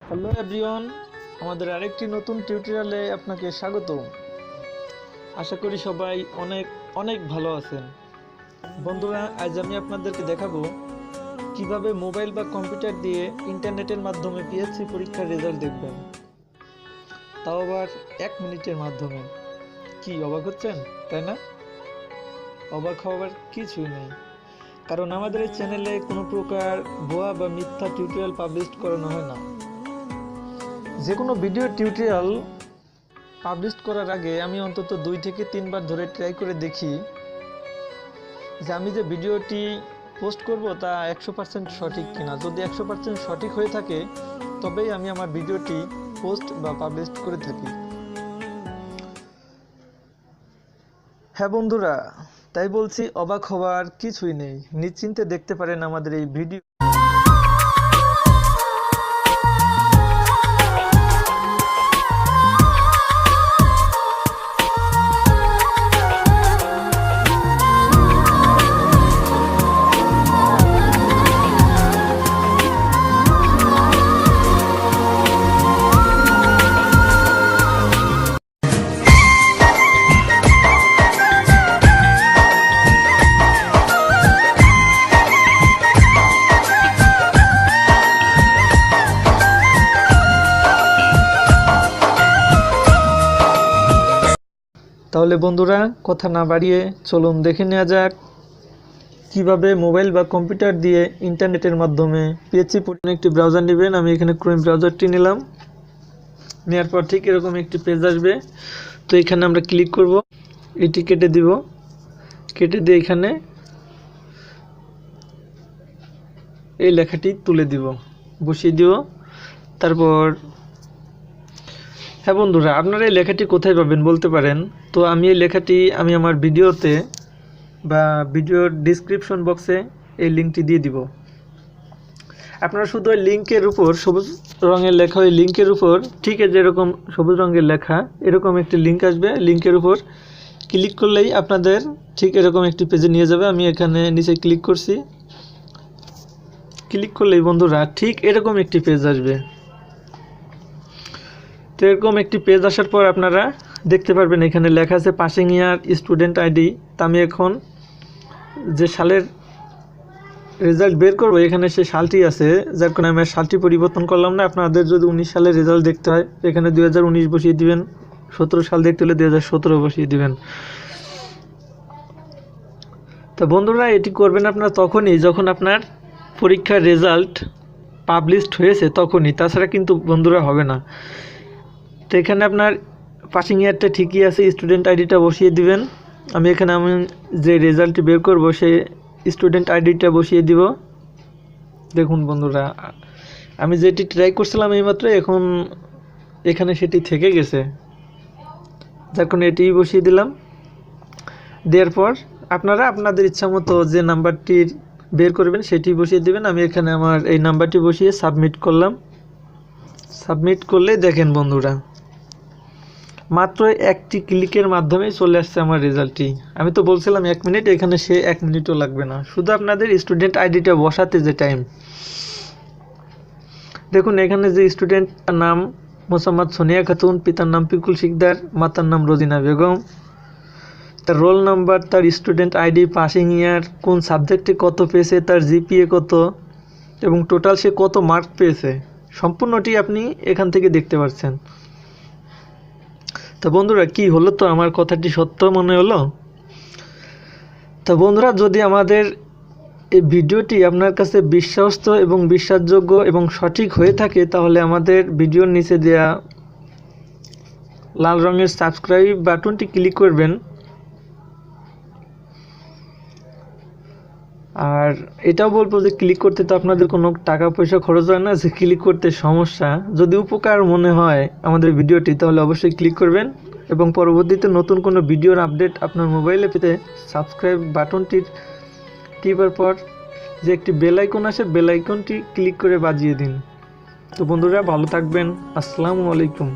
Hello everyone, আমাদের আরেকটি নতুন টিউটোরিয়ালে আপনাকে স্বাগত। আশা করি সবাই অনেক অনেক ভালো আছেন। বন্ধুরা, আজ আমি আপনাদেরকে দেখাবো কিভাবে মোবাইল বা কম্পিউটার দিয়ে ইন্টারনেটের মাধ্যমে পিএসসি পরীক্ষার রেজাল্ট দেখবেন, তাও আবার 1 মিনিটের মাধ্যমে। কি অবাক হচ্ছেন, তাই না? অবাক হওয়ার কিছুই নেই, কারণ আমাদের এই চ্যানেলে কোনো প্রকার ভুয়া বা মিথ্যা টিউটোরিয়াল পাবলিশ করানো হয় না। যে কোনো ভিডিও টিউটোরিয়াল পাবলিশ করার আগে আমি অন্তত 2 থেকে 3 বার ধরে ট্রাই করে দেখি যে আমি যে ভিডিওটি পোস্ট করব তা 100% সঠিক কিনা। যদি 100% সঠিক হয়ে থাকে তবেই আমি আমার ভিডিওটি পোস্ট বা পাবলিশ করে থাকি। হ্যাঁ বন্ধুরা, তাই বলছি, অবাক হওয়ার কিছুই নেই। নিশ্চিন্তে দেখতে পারেন আমাদের এই ভিডিও। তাহলে বন্ধুরা, কথা না বাড়িয়ে চলুন দেখে নেওয়া যাক কিভাবে মোবাইল বা কম্পিউটার দিয়ে ইন্টারনেটের মাধ্যমে পিএসসি পরীক্ষার একটি ব্রাউজার নেবেন। আমি এখানে ক্রোম ব্রাউজারটি নিলাম। নেওয়ার পর ঠিক এরকম একটি পেজ আসবে। তো এখানে আমরা ক্লিক করব, এটি কেটে দিব। কেটে দিয়ে এখানে এই লেখাটি তুলে দিব, বসিয়ে দিব। তারপর হ্যাঁ বন্ধুরা, আপনারা এই লেখাটি কোথায় পাবেন বলতে পারেন। তো আমি এই লেখাটি আমি আমার ভিডিওতে বা ভিডিওর ডিসক্রিপশন বক্সে এই লিঙ্কটি দিয়ে দিব। আপনারা শুধু ওই লিঙ্কের উপর সবুজ রঙের লেখা, ওই লিঙ্কের উপর ঠিক যেরকম সবুজ রঙের লেখা এরকম একটি লিঙ্ক আসবে। লিঙ্কের উপর ক্লিক করলেই আপনাদের ঠিক এরকম একটি পেজে নিয়ে যাবে। আমি এখানে নিচে ক্লিক করছি। ক্লিক করলেই বন্ধুরা ঠিক এরকম একটি পেজ আসবে। তো এরকম একটি পেজ আসার পর আপনারা দেখতে পারবেন এখানে লেখা আছে পাসিং ইয়ার, স্টুডেন্ট আইডি। তা আমি এখন যে সালের রেজাল্ট বের করবো এখানে সে সালটি আছে, যার কারণে আমি সালটি পরিবর্তন করলাম না। আপনাদের যদি 19 সালের রেজাল্ট দেখতে হয় এখানে 2019 বসিয়ে দিবেন, 17 সাল দেখতে হলে 2017 বসিয়ে দিবেন। তো বন্ধুরা, এটি করবেন আপনার তখনই যখন আপনার পরীক্ষার রেজাল্ট পাবলিশড হয়েছে, তখনই। তাছাড়া কিন্তু বন্ধুরা হবে না। তো এখানে আপনার পাসিং ইয়ারটা ঠিকই আছে, স্টুডেন্ট আইডিটা বসিয়ে দিবেন। আমি এখানে যে রেজাল্টটি বের করব সেই স্টুডেন্ট আইডিটা বসিয়ে দিব। দেখুন বন্ধুরা, আমি যেটি ট্রাই করছিলাম এইমাত্র, এখন এখানে সেটি থেকে গেছে, যার কারণে এটি বসিয়ে দিলাম। দেওয়ার পর আপনারা আপনাদের ইচ্ছা মতো যে নাম্বারটি বের করবেন সেটি বসিয়ে দিবেন। আমি এখানে আমার এই নাম্বারটি বসিয়ে সাবমিট করলাম। সাবমিট করলে দেখেন বন্ধুরা, মাত্র একটি ক্লিকের মাধ্যমে চলে আসছে আমার রেজাল্টটি। আমি তো বলছিলাম 1 মিনিট, এখানে সে 1 মিনিটও লাগবে না, শুধু আপনাদের স্টুডেন্ট আইডিটা বসাতে যে টাইম। দেখুন এখানে যে স্টুডেন্ট নাম মোসাম্মদ সোনিয়া খাতুন, পিতার নাম পিকুল শিকদার, মাতার নাম রোজিনা বেগম, তার রোল নাম্বার, তার স্টুডেন্ট আইডি, পাসিং ইয়ার, কোন সাবজেক্টে কত পেয়েছে, তার জিপিএ কত এবং টোটাল সে কত মার্ক পেয়েছে, সম্পূর্ণটি আপনি এখান থেকে দেখতে পাচ্ছেন। তো বন্ধুরা, কি হলো? তো আমার কথাটি সত্য মনে হলো? তো বন্ধুরা, যদি আমাদের এই ভিডিওটি আপনার কাছে বিশ্বস্ত এবং বিশ্বাসযোগ্য এবং সঠিক হয়ে থাকে তাহলে আমাদের ভিডিওর নিচে দেওয়া লাল রঙের সাবস্ক্রাইব বাটনটি ক্লিক করবেন। আর এটাও বলবো যে ক্লিক করতে তো আপনাদের কোনো টাকা পয়সা খরচ হয় না, যে ক্লিক করতে সমস্যা। যদি উপকার মনে হয় আমাদের ভিডিওটি তাহলে অবশ্যই ক্লিক করবেন এবং পরবর্তীতে নতুন কোনো ভিডিওর আপডেট আপনার মোবাইলে পেতে সাবস্ক্রাইব বাটনটির টিপার পর যে একটি বেল আইকন আসে, বেল আইকনটি ক্লিক করে বাজিয়ে দিন। তো বন্ধুরা, ভালো থাকবেন। আসসালামু আলাইকুম।